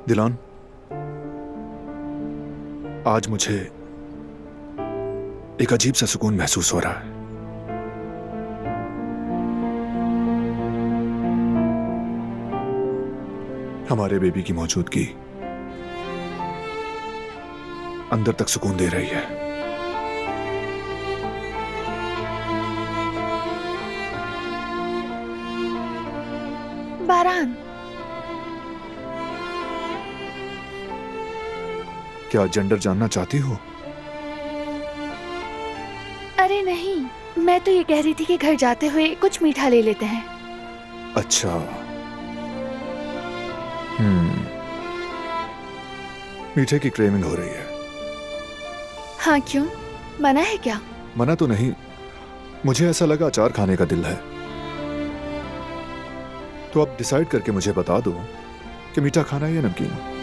दिलान, आज मुझे एक अजीब सा सुकून महसूस हो रहा है। हमारे बेबी की मौजूदगी अंदर तक सुकून दे रही है। बारान, क्या जेंडर जानना चाहती हो? अरे नहीं, मैं तो ये कह रही थी कि घर जाते हुए कुछ मीठा ले लेते हैं। अच्छा, मीठे की क्रेविंग हो रही है। हाँ, क्यों? मना है क्या? मना तो नहीं, मुझे ऐसा लगा अचार खाने का दिल है। तो अब डिसाइड करके मुझे बता दो कि मीठा खाना है या नमकीन।